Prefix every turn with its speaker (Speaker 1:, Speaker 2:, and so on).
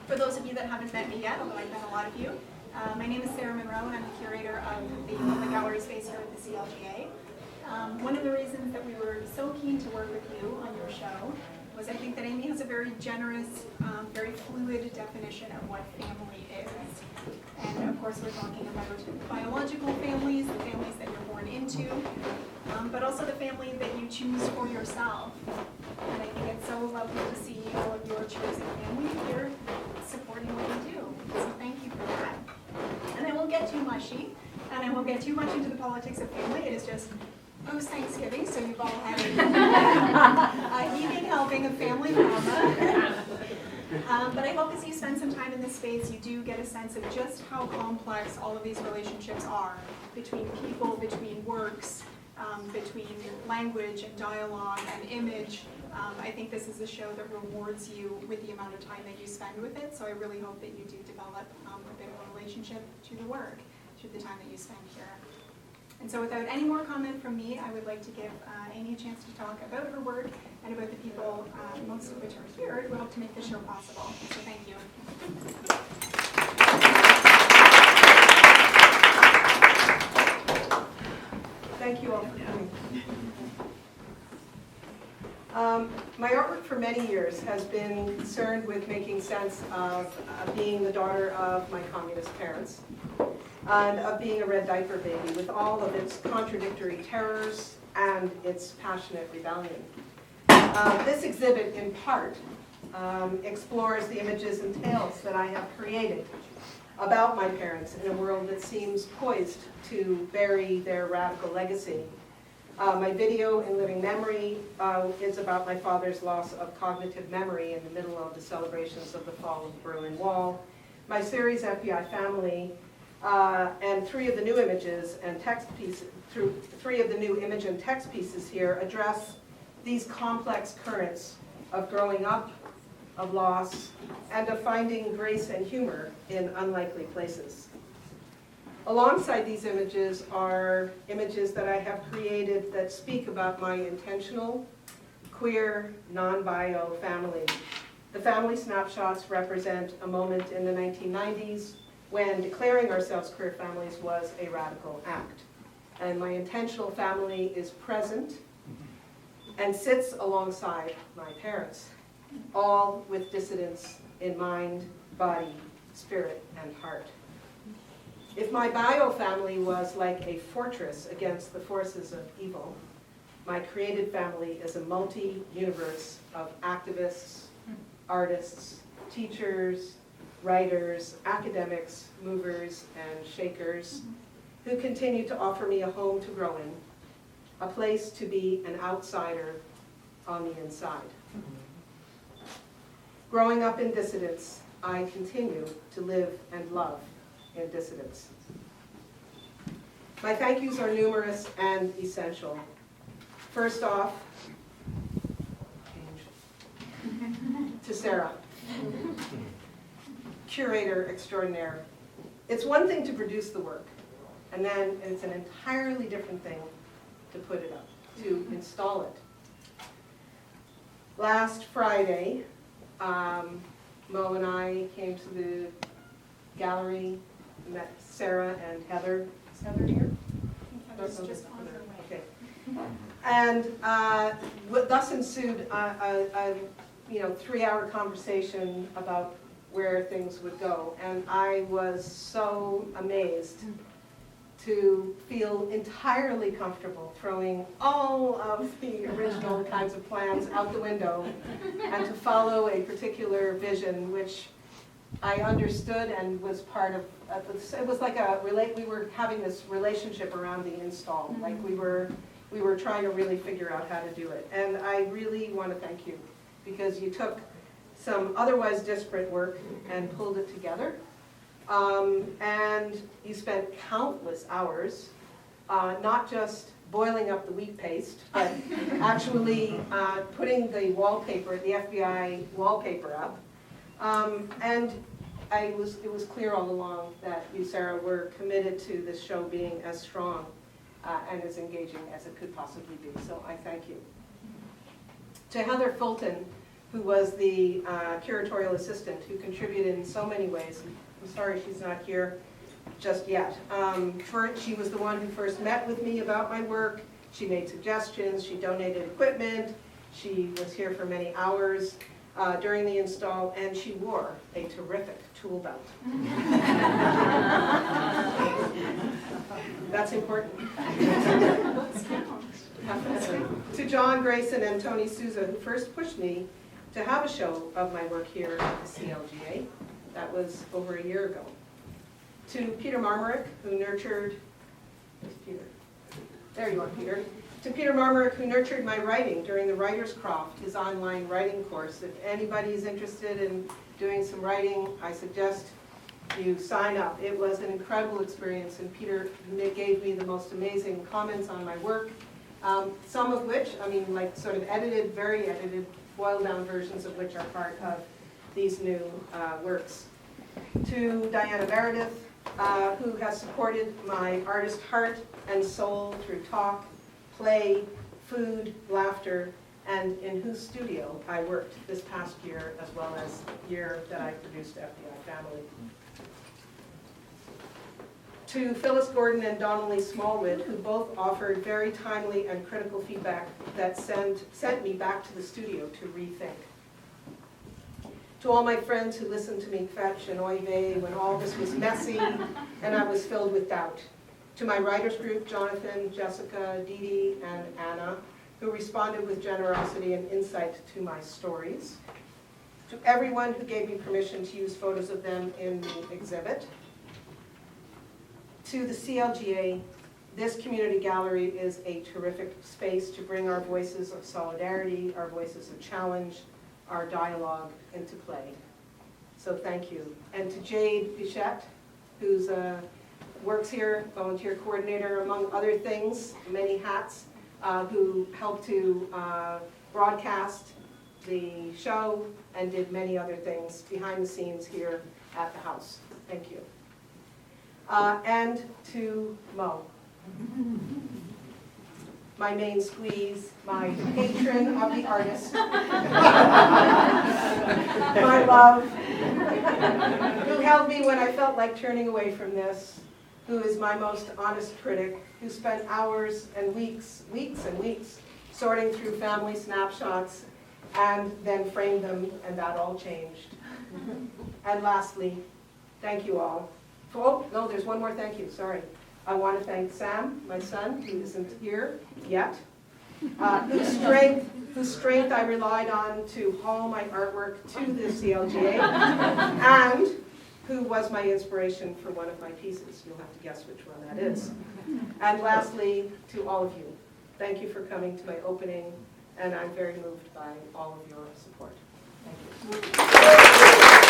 Speaker 1: For those of you that haven't met me yet, although I've met a lot of you, my name is Sarah Monroe, and I'm the curator of the gallery space here at the CLGA. One of the reasons that we were so keen to work with you on your show was I think that Amy has a very generous, very fluid definition of what family is. And of course we're talking about biological families, the families that you're born into, but also the family that you choose for yourself. And I think it's so lovely to see all of your chosen family here supporting what you do. So thank you for that. And I won't get too mushy, and I won't get too much into the politics of family. It is just post-Thanksgiving, so you've all had a heaping helping of family drama. But I hope as you spend some time in this space, you do get a sense of just how complex all of these relationships are between people, between works, between language and dialogue and image. I think this is a show that rewards you with the amount of time that you spend with it, so I really hope that you do develop a bit of a relationship to the work, through the time that you spend here. And so without any more comment from me, I would like to give Amy a chance to talk about her work and about the people, most of which are here, who helped to make this show possible. So thank you.
Speaker 2: Thank you all for coming. My artwork for many years has been concerned with making sense of being the daughter of my communist parents and of being a red diaper baby with all of its contradictory terrors and its passionate rebellion. This exhibit, in part, explores the images and tales that I have created about my parents in a world that seems poised to bury their radical legacy. My video in Living Memory is about my father's loss of cognitive memory in the middle of the celebrations of the fall of the Berlin Wall. My series, FBI Family, and three of the new images and text pieces, three of the new image and text pieces here address these complex currents of growing up, of loss, and of finding grace and humor in unlikely places. Alongside these images are images that I have created that speak about my intentional, queer, non-bio family. The family snapshots represent a moment in the 1990s when declaring ourselves queer families was a radical act. And my intentional family is present and sits alongside my parents, all with dissidence in mind, body, spirit, and heart. If my bio family was like a fortress against the forces of evil, my created family is a multi-universe of activists, artists, teachers, writers, academics, movers, and shakers who continue to offer me a home to grow in, a place to be an outsider on the inside. Growing up in dissidence, I continue to live and love in dissidence. My thank yous are numerous and essential. First off, to Sarah, curator extraordinaire. It's one thing to produce the work, and then it's an entirely different thing to put it up, to install it. Last Friday, Mo and I came to the gallery, met Sarah and Heather. Is Heather here?
Speaker 1: Heather's just on her way.
Speaker 2: Okay. And thus ensued a 3-hour conversation about where things would go. And I was so amazed to feel entirely comfortable throwing all of the original kinds of plans out the window and to follow a particular vision which I understood and was part of. It was like we were having this relationship around the install. Like we were trying to really figure out how to do it. And I really want to thank you because you took some otherwise disparate work and pulled it together. And you spent countless hours, not just boiling up the wheat paste, but actually putting the wallpaper, the FBI wallpaper up. And it was clear all along that you, Sarah, were committed to this show being as strong and as engaging as it could possibly be. So I thank you. To Heather Fulton, who was the curatorial assistant, who contributed in so many ways. I'm sorry she's not here just yet. She was the one who first met with me about my work. She made suggestions, she donated equipment, she was here for many hours during the install, and she wore a terrific tool belt. That's important. To John Grayson and Tony Souza, who first pushed me to have a show of my work here at the CLGA. That was over a year ago. To Peter Marmarick, who nurtured, where's Peter? There you are, Peter. To Peter Marmarick, who nurtured my writing during the Writer's Croft, his online writing course. If anybody's interested in doing some writing, I suggest you sign up. It was an incredible experience, and Peter gave me the most amazing comments on my work, some of which, I mean, like sort of edited, very edited, boiled down versions of which are part of these new works. To Diana Meredith, who has supported my artist heart and soul through talk, play, food, laughter, and in whose studio I worked this past year, as well as the year that I produced FBI Family. To Phyllis Gordon and Donnelly Smallwood, who both offered very timely and critical feedback that sent me back to the studio to rethink. To all my friends who listened to me fetch and oy vey when all this was messy and I was filled with doubt. To my writers group, Jonathan, Jessica, Dee Dee, and Anna, who responded with generosity and insight to my stories. To everyone who gave me permission to use photos of them in the exhibit. To the CLGA, this community gallery is a terrific space to bring our voices of solidarity, our voices of challenge, our dialogue into play. So thank you. And to Jade Bichette, who's works here, volunteer coordinator, among other things, many hats, who helped to broadcast the show and did many other things behind the scenes here at the house. Thank you. And to Mo, my main squeeze, my patron of the artist, my love, who held me when I felt like turning away from this, who is my most honest critic, who spent hours and weeks and weeks sorting through family snapshots and then framed them, and that all changed. And lastly, thank you all. Oh, no, there's one more thank you, sorry. I want to thank Sam, my son, who isn't here yet, whose strength I relied on to haul my artwork to the CLGA, and who was my inspiration for one of my pieces. You'll have to guess which one that is. And lastly, to all of you, thank you for coming to my opening, and I'm very moved by all of your support. Thank you.